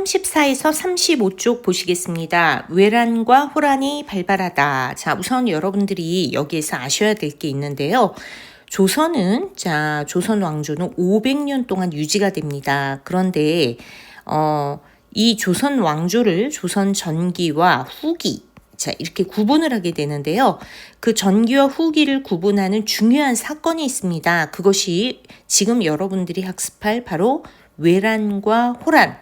34에서 35쪽 보시겠습니다. 외란과 호란이 발발하다. 자, 우선 여러분들이 여기에서 아셔야 될 게 있는데요. 조선 왕조는 500년 동안 유지가 됩니다. 그런데 이 조선 왕조를 조선 전기와 후기, 자, 이렇게 구분을 하게 되는데요. 그 전기와 후기를 구분하는 중요한 사건이 있습니다. 그것이 지금 여러분들이 학습할 바로 외란과 호란.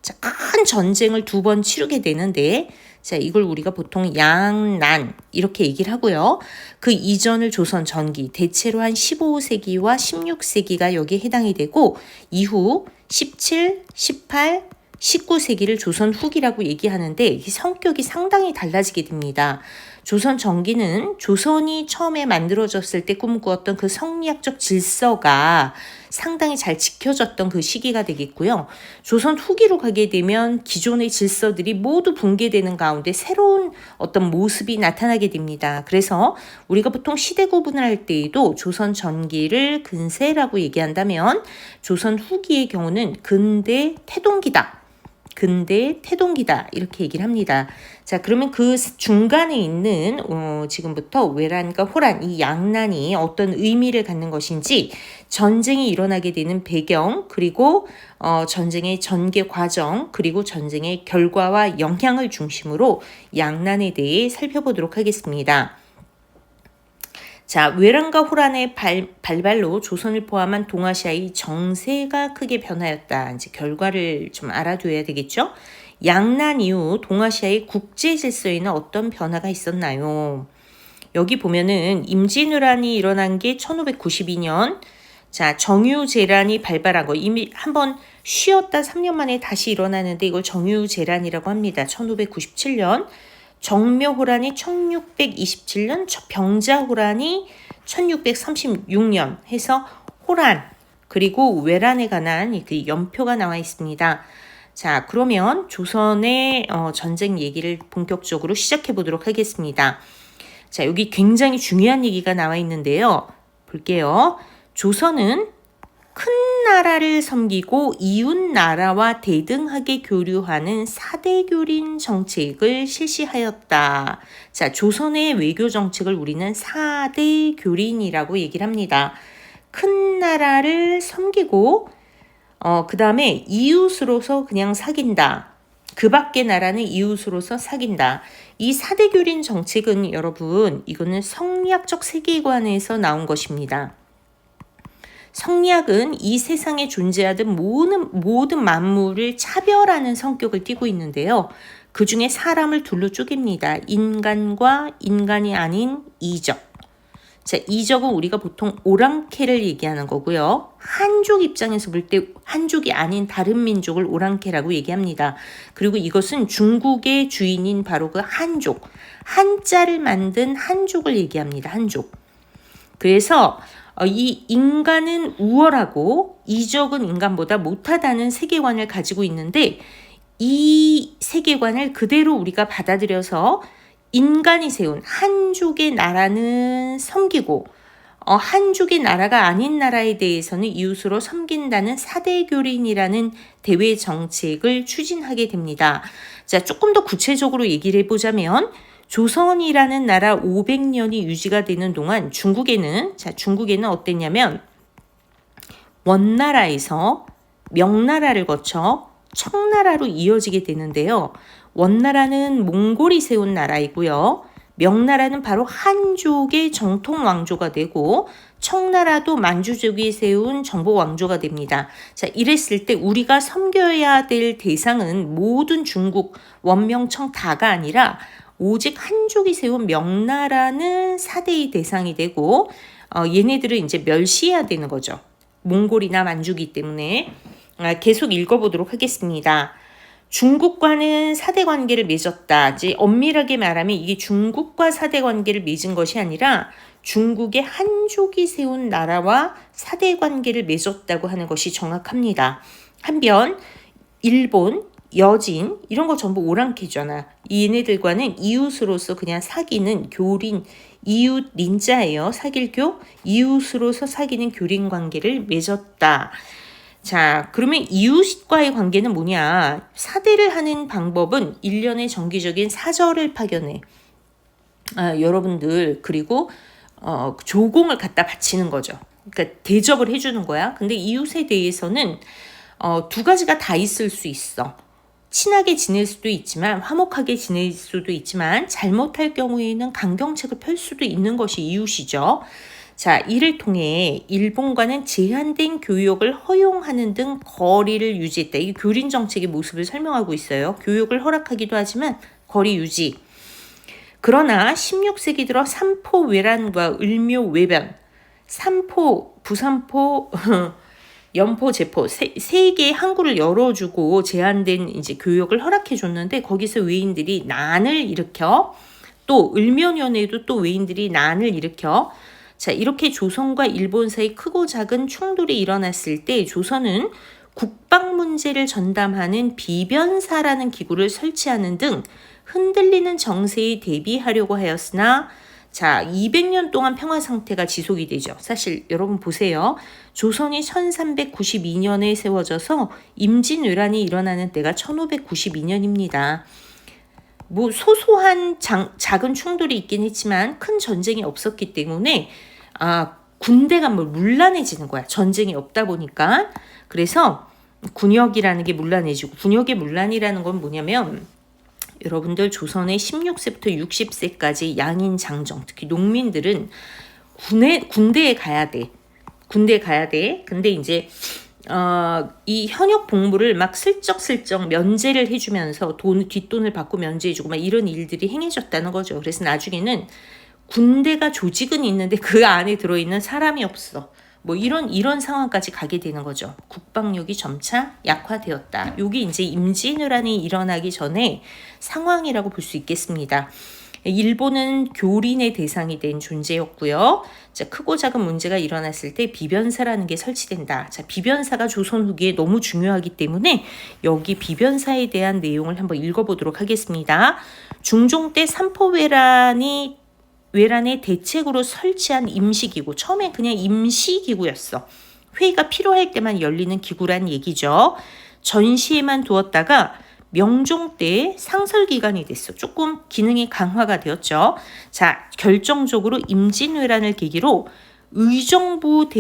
자, 큰 전쟁을 두 번 치르게 되는데, 자, 이걸 우리가 보통 양난 이렇게 얘기를 하고요. 그 이전을 조선 전기, 대체로 한 15세기와 16세기가 여기에 해당이 되고, 이후 17, 18, 19세기를 조선 후기라고 얘기하는데 이 성격이 상당히 달라지게 됩니다. 조선 전기는 조선이 처음에 만들어졌을 때 꿈꾸었던 그 성리학적 질서가 상당히 잘 지켜졌던 그 시기가 되겠고요. 조선 후기로 가게 되면 기존의 질서들이 모두 붕괴되는 가운데 새로운 어떤 모습이 나타나게 됩니다. 그래서 우리가 보통 시대 구분을 할 때에도 조선 전기를 근세라고 얘기한다면 조선 후기의 경우는 근대 태동기다. 근대 태동기다 이렇게 얘기를 합니다. 자, 그러면 그 중간에 있는 지금부터 외란과 호란 이 양난이 어떤 의미를 갖는 것인지 전쟁이 일어나게 되는 배경 그리고 전쟁의 전개 과정 그리고 전쟁의 결과와 영향을 중심으로 양난에 대해 살펴보도록 하겠습니다. 자, 외란과 호란의 발발로 조선을 포함한 동아시아의 정세가 크게 변하였다. 이제 결과를 좀 알아둬야 되겠죠? 양난 이후 동아시아의 국제 질서에는 어떤 변화가 있었나요? 여기 보면은 임진왜란이 일어난 게 1592년. 자, 정유재란이 발발한 거 이미 한번 쉬었다 3년 만에 다시 일어나는데 이걸 정유재란이라고 합니다. 1597년. 정묘호란이 1627년, 병자호란이 1636년 해서 호란 그리고 외란에 관한 그 연표가 나와 있습니다. 자, 그러면 조선의 전쟁 얘기를 본격적으로 시작해 보도록 하겠습니다. 자, 여기 굉장히 중요한 얘기가 나와 있는데요. 볼게요. 조선은 큰 나라를 섬기고 이웃 나라와 대등하게 교류하는 사대교린 정책을 실시하였다. 자, 조선의 외교 정책을 우리는 사대교린이라고 얘기를 합니다. 큰 나라를 섬기고 그 다음에 이웃으로서 그냥 사귄다. 그 밖의 나라는 이웃으로서 사귄다. 이 사대교린 정책은 여러분 이거는 성리학적 세계관에서 나온 것입니다. 성리학은 이 세상에 존재하던 모든 만물을 차별하는 성격을 띠고 있는데요. 그 중에 사람을 둘로 쪼갭니다. 인간과 인간이 아닌 이적. 자, 이적은 우리가 보통 오랑캐를 얘기하는 거고요. 한족 입장에서 볼 때 한족이 아닌 다른 민족을 오랑캐라고 얘기합니다. 그리고 이것은 중국의 주인인 바로 그 한족, 한자를 만든 한족을 얘기합니다. 한족. 그래서 이 인간은 우월하고 이적은 인간보다 못하다는 세계관을 가지고 있는데 이 세계관을 그대로 우리가 받아들여서 인간이 세운 한족의 나라는 섬기고 한족의 나라가 아닌 나라에 대해서는 이웃으로 섬긴다는 사대교린이라는 대외 정책을 추진하게 됩니다. 자, 조금 더 구체적으로 얘기를 해보자면 조선이라는 나라 500년이 유지가 되는 동안 중국에는 어땠냐면 원나라에서 명나라를 거쳐 청나라로 이어지게 되는데요. 원나라는 몽골이 세운 나라이고요. 명나라는 바로 한족의 정통 왕조가 되고 청나라도 만주족이 세운 정복 왕조가 됩니다. 자, 이랬을 때 우리가 섬겨야 될 대상은 모든 중국 원명청 다가 아니라 오직 한족이 세운 명나라는 4대의 대상이 되고 얘네들을 이제 멸시해야 되는 거죠. 몽골이나 만주기 때문에 계속 읽어보도록 하겠습니다. 중국과는 4대 관계를 맺었다. 이제 엄밀하게 말하면 이게 중국과 4대 관계를 맺은 것이 아니라 중국의 한족이 세운 나라와 4대 관계를 맺었다고 하는 것이 정확합니다. 한편 일본, 여진 이런 거 전부 오랑캐잖아. 얘네들과는 이웃으로서 그냥 사귀는 교린, 이웃 린자예요. 사귈교, 이웃으로서 사귀는 교린 관계를 맺었다. 자, 그러면 이웃과의 관계는 뭐냐? 사대를 하는 방법은 일련의 정기적인 사절을 파견해. 여러분들 그리고 조공을 갖다 바치는 거죠. 그러니까 대접을 해주는 거야. 근데 이웃에 대해서는 두 가지가 다 있을 수 있어. 친하게 지낼 수도 있지만 화목하게 지낼 수도 있지만 잘못할 경우에는 강경책을 펼 수도 있는 것이 이웃이죠. 자, 이를 통해 일본과는 제한된 교역을 허용하는 등 거리를 유지했다. 이 교린 정책의 모습을 설명하고 있어요. 교역을 허락하기도 하지만 거리 유지. 그러나 16세기 들어 삼포 외란과 을묘 외변, 삼포, 부삼포, 연포, 제포 세 개의 항구를 열어주고 제한된 이제 교역을 허락해줬는데 거기서 외인들이 난을 일으켜 또 을묘년에도 또 외인들이 난을 일으켜 자 이렇게 조선과 일본 사이 크고 작은 충돌이 일어났을 때 조선은 국방 문제를 전담하는 비변사라는 기구를 설치하는 등 흔들리는 정세에 대비하려고 하였으나 자, 200년 동안 평화 상태가 지속이 되죠. 사실 여러분 보세요. 조선이 1392년에 세워져서 임진왜란이 일어나는 때가 1592년입니다. 뭐 소소한 작은 충돌이 있긴 했지만 큰 전쟁이 없었기 때문에 군대가 뭐 문란해지는 거야. 전쟁이 없다 보니까. 그래서 군역이라는 게 문란해지고 군역의 문란이라는 건 뭐냐면 여러분들 조선의 16세부터 60세까지 양인 장정 특히 농민들은 군대에 가야 돼. 군대에 가야 돼. 근데 이제 이 현역 복무를 막 슬쩍슬쩍 면제를 해주면서 뒷돈을 받고 면제해주고 막 이런 일들이 행해졌다는 거죠. 그래서 나중에는 군대가 조직은 있는데 그 안에 들어있는 사람이 없어. 뭐 이런 상황까지 가게 되는 거죠. 국방력이 점차 약화되었다. 이게 이제 임진왜란이 일어나기 전에 상황이라고 볼 수 있겠습니다. 일본은 교린의 대상이 된 존재였고요. 자, 크고 작은 문제가 일어났을 때 비변사라는 게 설치된다. 자, 비변사가 조선 후기에 너무 중요하기 때문에 여기 비변사에 대한 내용을 한번 읽어보도록 하겠습니다. 중종 때 삼포외란의 대책으로 설치한 임시기구. 처음엔 그냥 임시기구였어. 회의가 필요할 때만 열리는 기구란 얘기죠. 전시에만 두었다가 명종 때 상설기관이 됐어. 조금 기능이 강화가 되었죠. 자, 결정적으로 임진왜란을 계기로 의정부를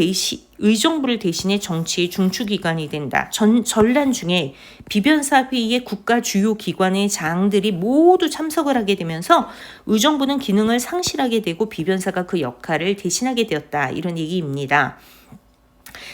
대신해 정치의 중추기관이 된다. 전란 중에 비변사 회의에 국가 주요 기관의 장들이 모두 참석을 하게 되면서 의정부는 기능을 상실하게 되고 비변사가 그 역할을 대신하게 되었다. 이런 얘기입니다.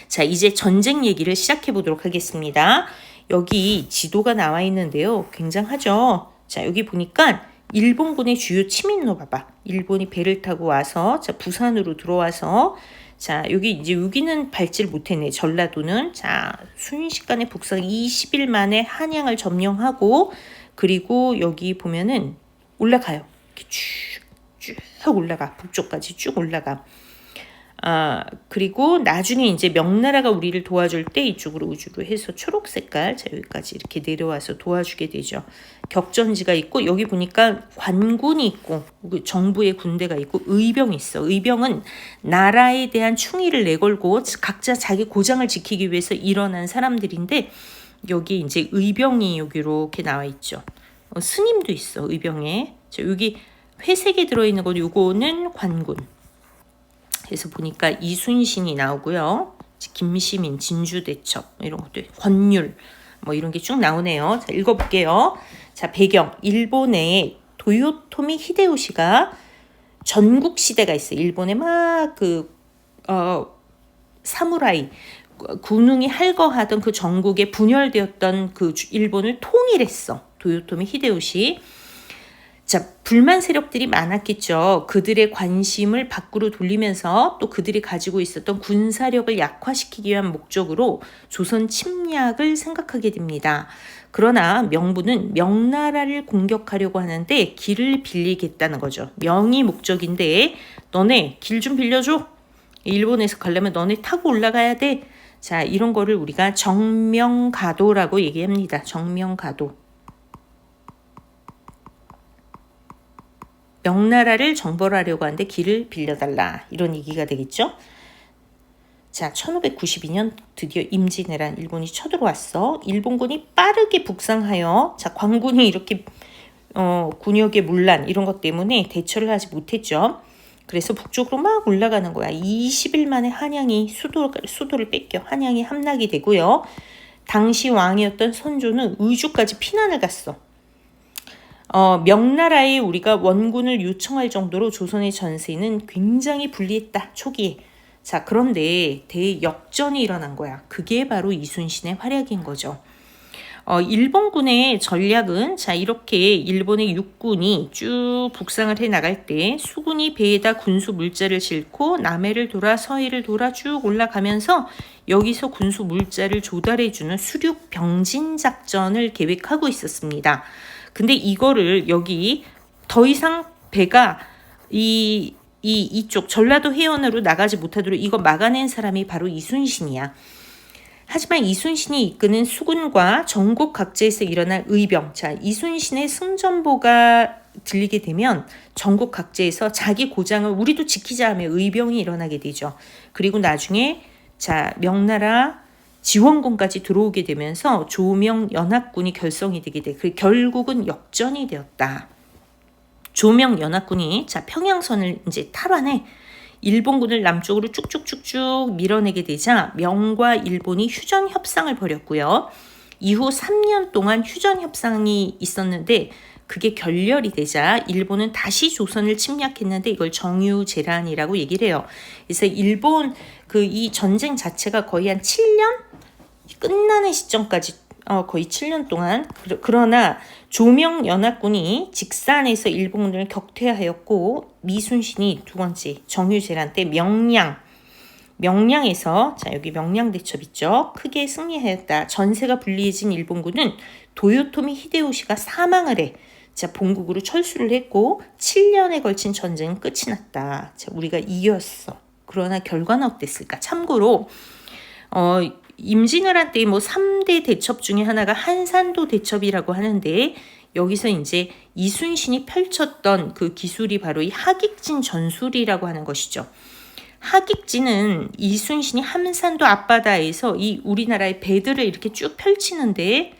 자, 이제 전쟁 얘기를 시작해 보도록 하겠습니다. 여기 지도가 나와 있는데요. 굉장하죠. 자, 여기 보니까 일본군의 주요 치민로 봐봐. 일본이 배를 타고 와서 자, 부산으로 들어와서 자, 여기는 밟질 못했네. 전라도는 자, 순식간에 북상 20일 만에 한양을 점령하고 그리고 여기 보면은 올라가요. 이렇게 쭉 올라가. 북쪽까지 쭉 올라가. 그리고 나중에 이제 명나라가 우리를 도와줄 때 이쪽으로 우주로 해서 초록 색깔 자 여기까지 이렇게 내려와서 도와주게 되죠. 격전지가 있고 여기 보니까 관군이 있고 정부의 군대가 있고 의병이 있어. 의병은 나라에 대한 충의를 내걸고 각자 자기 고장을 지키기 위해서 일어난 사람들인데 여기 이제 의병이 여기 이렇게 나와 있죠. 스님도 있어. 의병에. 자, 여기 회색에 들어있는 건 요거는 관군. 그래서 보니까 이순신이 나오고요. 김시민, 진주대첩 이런 것들, 권율 뭐 이런 게 쭉 나오네요. 자, 읽어볼게요. 자, 배경 일본의 도요토미 히데요시가 전국 시대가 있어요. 일본에 막 사무라이 군웅이 할거하던 그 전국에 분열되었던 그 일본을 통일했어. 도요토미 히데요시. 자, 불만 세력들이 많았겠죠. 그들의 관심을 밖으로 돌리면서 또 그들이 가지고 있었던 군사력을 약화시키기 위한 목적으로 조선 침략을 생각하게 됩니다. 그러나 명부는 명나라를 공격하려고 하는데 길을 빌리겠다는 거죠. 명이 목적인데 너네 길 좀 빌려줘. 일본에서 가려면 너네 타고 올라가야 돼. 자, 이런 거를 우리가 정명가도라고 얘기합니다. 정명가도. 명나라를 정벌하려고 하는데 길을 빌려달라. 이런 얘기가 되겠죠. 자, 1592년 드디어 임진왜란 일본이 쳐들어왔어. 일본군이 빠르게 북상하여 자, 광군이 이렇게 군역의 문란 이런 것 때문에 대처를 하지 못했죠. 그래서 북쪽으로 막 올라가는 거야. 20일 만에 한양이 수도를 뺏겨 한양이 함락이 되고요. 당시 왕이었던 선조는 의주까지 피난을 갔어. 명나라에 우리가 원군을 요청할 정도로 조선의 전세는 굉장히 불리했다. 초기에. 자, 그런데 대역전이 일어난 거야. 그게 바로 이순신의 활약인 거죠. 일본군의 전략은 자, 이렇게 일본의 육군이 쭉 북상을 해 나갈 때 수군이 배에다 군수 물자를 싣고 남해를 돌아 서해를 돌아 쭉 올라가면서 여기서 군수 물자를 조달해주는 수륙 병진 작전을 계획하고 있었습니다. 근데 이거를 여기 더 이상 배가 이쪽 전라도 해안으로 나가지 못하도록 이거 막아낸 사람이 바로 이순신이야. 하지만 이순신이 이끄는 수군과 전국 각지에서 일어날 의병, 자, 이순신의 승전보가 들리게 되면 전국 각지에서 자기 고장을 우리도 지키자 하며 의병이 일어나게 되죠. 그리고 나중에 자, 명나라 지원군까지 들어오게 되면서 조명 연합군이 결성이 되게 돼. 그 결국은 역전이 되었다. 조명 연합군이 자, 평양선을 이제 탈환해 일본군을 남쪽으로 쭉쭉쭉쭉 밀어내게 되자 명과 일본이 휴전 협상을 벌였고요. 이후 3년 동안 휴전 협상이 있었는데 그게 결렬이 되자 일본은 다시 조선을 침략했는데 이걸 정유재란이라고 얘기를 해요. 그래서 일본 이 전쟁 자체가 거의 한 7년 끝나는 시점까지 거의 7년 동안 그러나 조명연합군이 직산에서 일본군을 격퇴하였고 미순신이 두 번째 정유재란 때 명량에서 자, 여기 명량대첩 있죠. 크게 승리하였다. 전세가 불리해진 일본군은 도요토미 히데요시가 사망을 해. 자, 본국으로 철수를 했고 7년에 걸친 전쟁은 끝이 났다. 자, 우리가 이겼어. 그러나 결과는 어땠을까? 참고로 임진왜란 때 3대 대첩 중에 하나가 한산도 대첩이라고 하는데 여기서 이제 이순신이 펼쳤던 그 기술이 바로 이 하객진 전술이라고 하는 것이죠. 하객진은 이순신이 한산도 앞바다에서 이 우리나라의 배들을 이렇게 쭉 펼치는데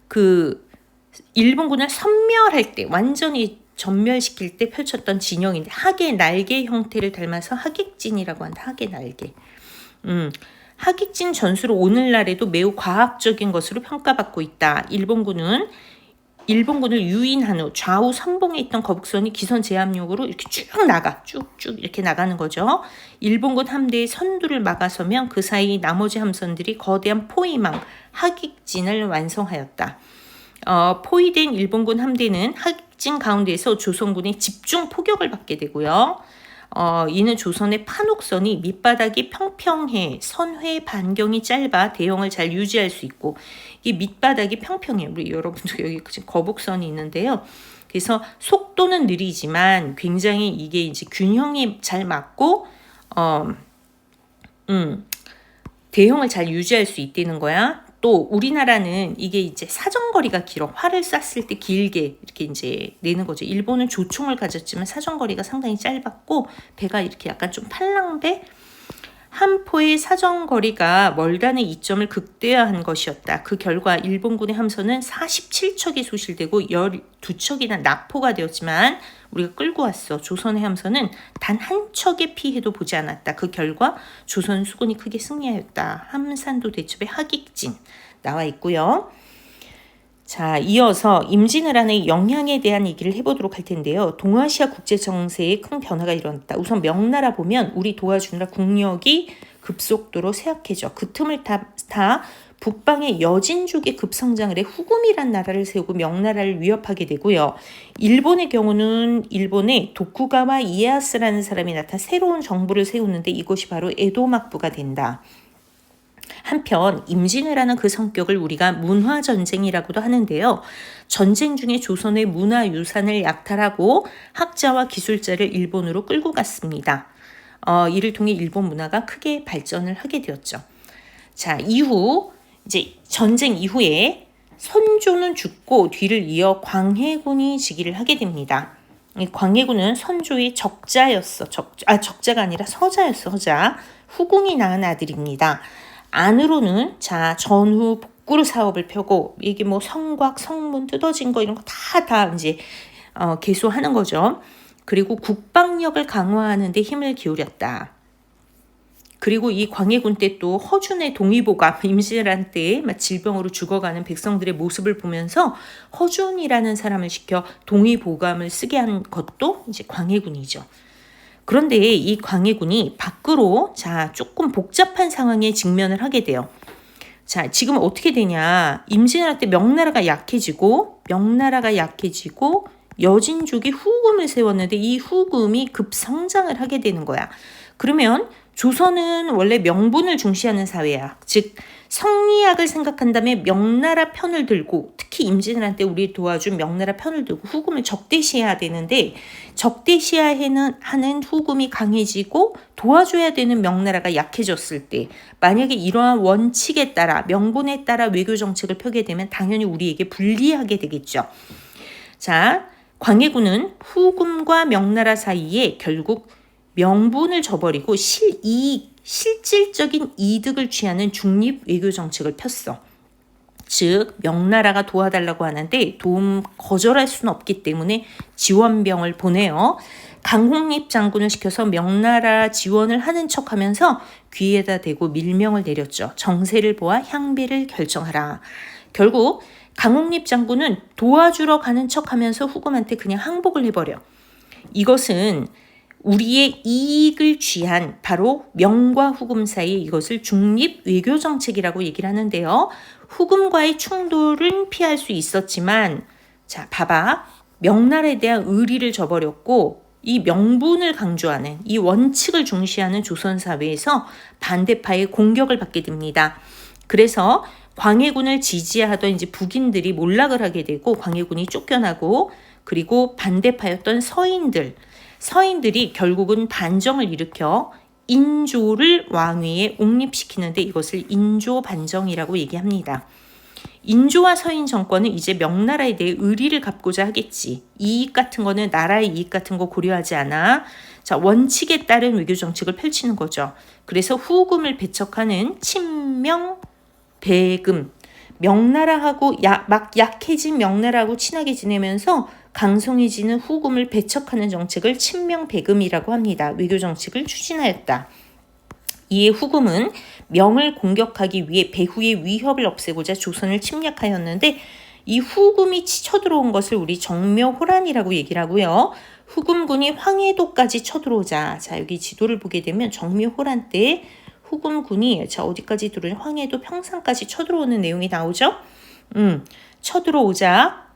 그 일본군을 섬멸할 때 완전히 전멸시킬 때 펼쳤던 진영인데 하계 날개 형태를 닮아서 하객진이라고 한다. 하계 날개. 하객진 전술은 오늘날에도 매우 과학적인 것으로 평가받고 있다. 일본군을 유인한 후 좌우 선봉에 있던 거북선이 기선 제압용으로 이렇게 쭉쭉 이렇게 나가는 거죠. 일본군 함대의 선두를 막아서면 그 사이 나머지 함선들이 거대한 포위망 하객진을 완성하였다. 포위된 일본군 함대는 하객진 가운데에서 조선군의 집중 포격을 받게 되고요. 이는 조선의 판옥선이 밑바닥이 평평해 선회 반경이 짧아 대형을 잘 유지할 수 있고 이 밑바닥이 평평해. 우리 여러분들 여기 거북선이 있는데요. 그래서 속도는 느리지만 굉장히 이게 이제 균형이 잘 맞고 대형을 잘 유지할 수 있다는 거야. 또 우리나라는 이게 이제 사정거리가 길어. 활을 쐈을 때 길게 이렇게 이제 내는 거죠. 일본은 조총을 가졌지만 사정거리가 상당히 짧았고 배가 이렇게 약간 좀 팔랑배 한 포의 사정거리가 멀다는 이점을 극대화한 것이었다. 그 결과 일본군의 함선은 47척이 소실되고 12척이나 납포가 되었지만 우리가 끌고 왔어. 조선의 함선은 단 한 척의 피해도 보지 않았다. 그 결과 조선 수군이 크게 승리하였다. 함산도 대첩의 하객진 나와 있고요. 자, 이어서 임진왜란의 영향에 대한 얘기를 해보도록 할 텐데요. 동아시아 국제 정세에 큰 변화가 일어났다. 우선 명나라 보면 우리 도와주느라 국력이 급속도로 쇠약해져. 그 틈을 타 북방의 여진족의 급성장을 해 후금이란 나라를 세우고 명나라를 위협하게 되고요. 일본의 경우는 일본의 도쿠가와 이에야스라는 사람이 나타 새로운 정부를 세우는데 이것이 바로 에도막부가 된다. 한편 임진왜란은 그 성격을 우리가 문화전쟁이라고도 하는데요. 전쟁 중에 조선의 문화유산을 약탈하고 학자와 기술자를 일본으로 끌고 갔습니다. 이를 통해 일본 문화가 크게 발전을 하게 되었죠. 자, 이후 이제 전쟁 이후에 선조는 죽고 뒤를 이어 광해군이 즉위를 하게 됩니다. 이 광해군은 선조의 적자였어. 적자가 아니라 서자였어. 서자. 후궁이 낳은 아들입니다. 안으로는 자 전후 복구로 사업을 펴고 이게 뭐 성곽, 성문 뜯어진 거 이런 거 다 이제 개수하는 거죠. 그리고 국방력을 강화하는 데 힘을 기울였다. 그리고 이 광해군 때 또 허준의 동의보감, 임진왜란 때 질병으로 죽어가는 백성들의 모습을 보면서 허준이라는 사람을 시켜 동의보감을 쓰게 한 것도 이제 광해군이죠. 그런데 이 광해군이 밖으로 자 조금 복잡한 상황에 직면을 하게 돼요. 자 지금 어떻게 되냐? 임진왜란 때 명나라가 약해지고 여진족이 후금을 세웠는데 이 후금이 급성장을 하게 되는 거야. 그러면 조선은 원래 명분을 중시하는 사회야. 즉 성리학을 생각한다면 명나라 편을 들고 특히 임진왜란 때 우리 도와준 명나라 편을 들고 후금을 적대시해야 되는데 적대시하는 후금이 강해지고 도와줘야 되는 명나라가 약해졌을 때 만약에 이러한 원칙에 따라 명분에 따라 외교 정책을 펴게 되면 당연히 우리에게 불리하게 되겠죠. 자, 광해군은 후금과 명나라 사이에 결국 명분을 저버리고 실질적인 이득을 취하는 중립 외교 정책을 폈어. 즉 명나라가 도와달라고 하는데 도움 거절할 수는 없기 때문에 지원병을 보내요. 강홍립 장군을 시켜서 명나라 지원을 하는 척하면서 귀에다 대고 밀명을 내렸죠. 정세를 보아 향배를 결정하라. 결국 강홍립 장군은 도와주러 가는 척하면서 후금한테 그냥 항복을 해버려. 이것은 우리의 이익을 취한 바로 명과 후금 사이 이것을 중립 외교 정책이라고 얘기를 하는데요. 후금과의 충돌은 피할 수 있었지만 자 봐봐. 명나라에 대한 의리를 저버렸고 이 명분을 강조하는 이 원칙을 중시하는 조선 사회에서 반대파의 공격을 받게 됩니다. 그래서 광해군을 지지하던 이제 북인들이 몰락을 하게 되고 광해군이 쫓겨나고 그리고 반대파였던 서인들이 결국은 반정을 일으켜 인조를 왕위에 옹립시키는데 이것을 인조 반정이라고 얘기합니다. 인조와 서인 정권은 이제 명나라에 대해 의리를 갚고자 하겠지. 이익 같은 거는 나라의 이익 같은 거 고려하지 않아. 자, 원칙에 따른 외교 정책을 펼치는 거죠. 그래서 후금을 배척하는 친명, 배금, 명나라하고 막 약해진 명나라하고 친하게 지내면서 강성해지는 후금을 배척하는 정책을 친명배금이라고 합니다. 외교 정책을 추진하였다. 이에 후금은 명을 공격하기 위해 배후의 위협을 없애고자 조선을 침략하였는데 이 후금이 쳐들어온 것을 우리 정묘호란이라고 얘기를 하고요. 후금군이 황해도까지 쳐들어오자 자 여기 지도를 보게 되면 정묘호란 때 후금군이 자 어디까지 들어오냐 황해도 평상까지 쳐들어오는 내용이 나오죠. 쳐들어오자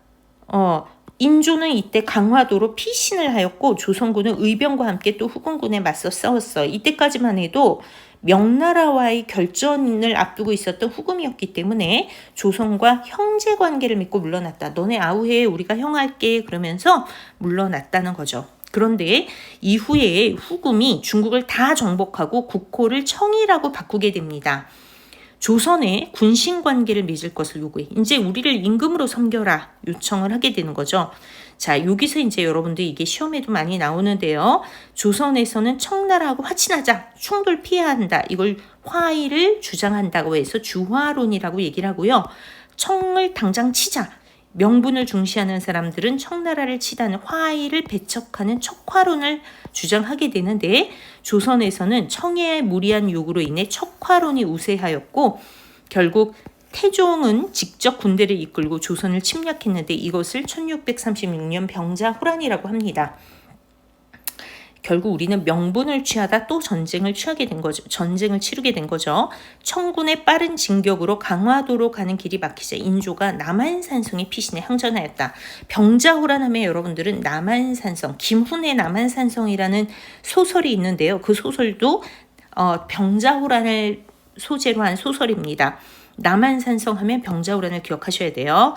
인조는 이때 강화도로 피신을 하였고 조선군은 의병과 함께 또 후금군에 맞서 싸웠어. 이때까지만 해도 명나라와의 결전을 앞두고 있었던 후금이었기 때문에 조선과 형제관계를 맺고 물러났다. 너네 아우해 우리가 형할게 그러면서 물러났다는 거죠. 그런데 이후에 후금이 중국을 다 정복하고 국호를 청이라고 바꾸게 됩니다. 조선에 군신관계를 맺을 것을 요구해. 이제 우리를 임금으로 섬겨라 요청을 하게 되는 거죠. 자, 여기서 이제 여러분들 이게 시험에도 많이 나오는데요. 조선에서는 청나라하고 화친하자. 충돌 피해야 한다. 이걸 화의를 주장한다고 해서 주화론이라고 얘기를 하고요. 청을 당장 치자. 명분을 중시하는 사람들은 청나라를 치다는 화의를 배척하는 척화론을 주장하게 되는데 조선에서는 청의 무리한 요구로 인해 척화론이 우세하였고 결국 태종은 직접 군대를 이끌고 조선을 침략했는데 이것을 1636년 병자호란이라고 합니다. 결국 우리는 명분을 취하다 또 전쟁을 취하게 된 거죠. 전쟁을 치르게 된 거죠. 청군의 빠른 진격으로 강화도로 가는 길이 막히자 인조가 남한산성의 피신에 항전하였다. 병자호란하면 여러분들은 남한산성, 김훈의 남한산성이라는 소설이 있는데요. 그 소설도 병자호란을 소재로 한 소설입니다. 남한산성 하면 병자호란을 기억하셔야 돼요.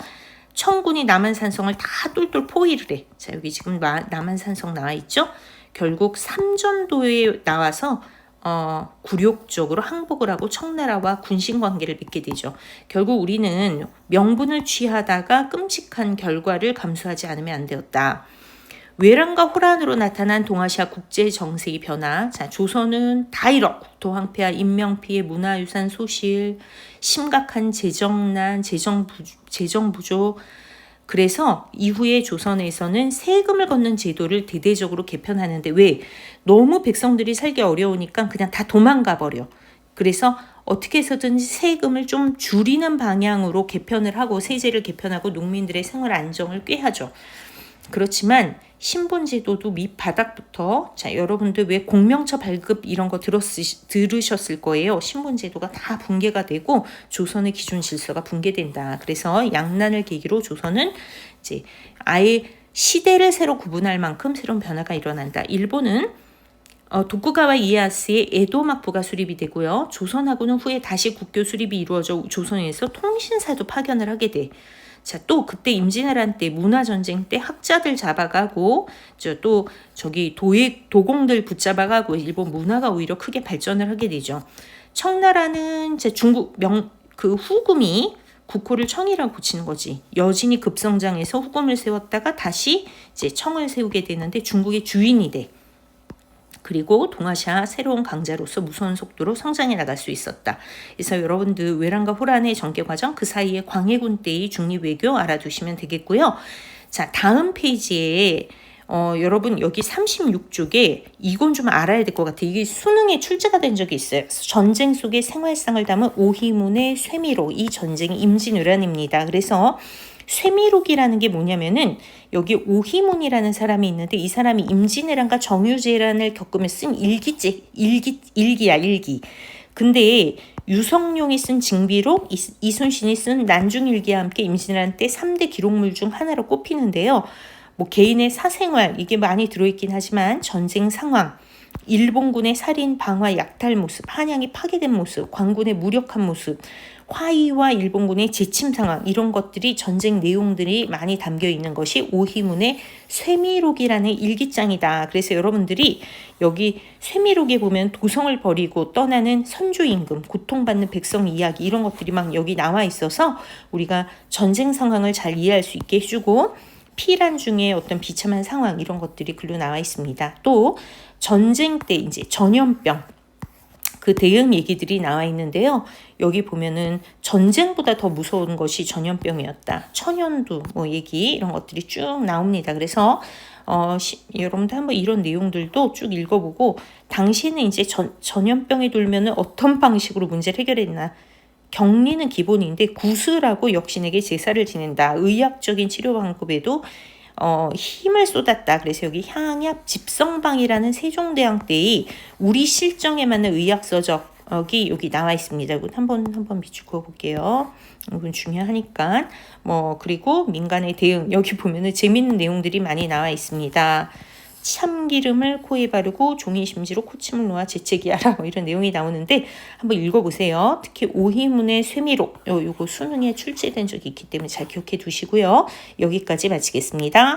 청군이 남한산성을 다 똘똘 포위를 해. 자, 여기 지금 남한산성 나와 있죠? 결국 삼전도에 나와서 굴욕적으로 항복을 하고 청나라와 군신관계를 맺게 되죠. 결국 우리는 명분을 취하다가 끔찍한 결과를 감수하지 않으면 안 되었다. 외란과 호란으로 나타난 동아시아 국제 정세의 변화. 자, 조선은 다이럭 국토 황폐화, 인명 피해, 문화유산 소실, 심각한 재정난, 재정 부족. 그래서 이후에 조선에서는 세금을 걷는 제도를 대대적으로 개편하는데 왜? 너무 백성들이 살기 어려우니까 그냥 다 도망가 버려. 그래서 어떻게 해서든지 세금을 좀 줄이는 방향으로 개편을 하고 세제를 개편하고 농민들의 생활 안정을 꾀하죠. 그렇지만 신분제도도 밑바닥부터 자 여러분들 왜 공명처 발급 이런 거 들으셨을 거예요. 신분제도가 다 붕괴가 되고 조선의 기존 질서가 붕괴된다. 그래서 양난을 계기로 조선은 이제 아예 시대를 새로 구분할 만큼 새로운 변화가 일어난다. 일본은 도쿠가와 이에야스의 에도 막부가 수립이 되고요. 조선하고는 후에 다시 국교 수립이 이루어져 조선에서 통신사도 파견을 하게 돼. 자, 또 그때 임진왜란 때 문화전쟁 때 학자들 잡아가고 또 저기 도공들 붙잡아가고 일본 문화가 오히려 크게 발전을 하게 되죠. 청나라는 이제 중국 그 후금이 국호를 청이라고 고치는 거지. 여진이 급성장해서 후금을 세웠다가 다시 이제 청을 세우게 되는데 중국의 주인이 돼. 그리고 동아시아 새로운 강자로서 무서운 속도로 성장해 나갈 수 있었다. 그래서 여러분들 외란과 호란의 전개 과정 그 사이에 광해군 때의 중립외교 알아두시면 되겠고요. 자, 다음 페이지에 여러분 여기 36쪽에 이건 좀 알아야 될 것 같아요. 이게 수능에 출제가 된 적이 있어요. 전쟁 속의 생활상을 담은 오희문의 쇠미록. 이 전쟁이 임진왜란입니다. 그래서 쇠미록이라는 게 뭐냐면은 여기 오희문이라는 사람이 있는데 이 사람이 임진왜란과 정유재란을 겪으면서 쓴 일기야. 근데 유성룡이 쓴 징비록, 이순신이 쓴 난중일기와 함께 임진왜란 때 3대 기록물 중 하나로 꼽히는데요. 뭐 개인의 사생활 이게 많이 들어있긴 하지만 전쟁 상황, 일본군의 살인, 방화, 약탈 모습, 한양이 파괴된 모습, 광군의 무력한 모습, 화이와 일본군의 재침 상황 이런 것들이 전쟁 내용들이 많이 담겨 있는 것이 오희문의 쇠미록이라는 일기장이다. 그래서 여러분들이 여기 쇠미록에 보면 도성을 버리고 떠나는 선조 임금, 고통받는 백성 이야기 이런 것들이 막 여기 나와 있어서 우리가 전쟁 상황을 잘 이해할 수 있게 해주고 피란 중에 어떤 비참한 상황 이런 것들이 글로 나와 있습니다. 또 전쟁 때 이제 전염병 그 대응 얘기들이 나와 있는데요. 여기 보면은 전쟁보다 더 무서운 것이 전염병이었다. 천연두 뭐 얘기 이런 것들이 쭉 나옵니다. 그래서 여러분들 한번 이런 내용들도 쭉 읽어보고 당시에는 이제 전염병이 돌면은 어떤 방식으로 문제를 해결했나. 격리는 기본인데 구슬하고 역신에게 제사를 지낸다. 의학적인 치료 방법에도 힘을 쏟았다. 그래서 여기 향약 집성방이라는 세종대왕 때의 우리 실정에 맞는 의학서적이 여기 나와 있습니다. 이건 한번 비추고 볼게요. 이건 중요하니까. 그리고 민간의 대응 여기 보면은 재밌는 내용들이 많이 나와 있습니다. 참기름을 코에 바르고 종이 심지로 코침을 놓아 재채기하라 이런 내용이 나오는데 한번 읽어보세요. 특히 오희문의 쇠미록 요거 수능에 출제된 적이 있기 때문에 잘 기억해 두시고요. 여기까지 마치겠습니다.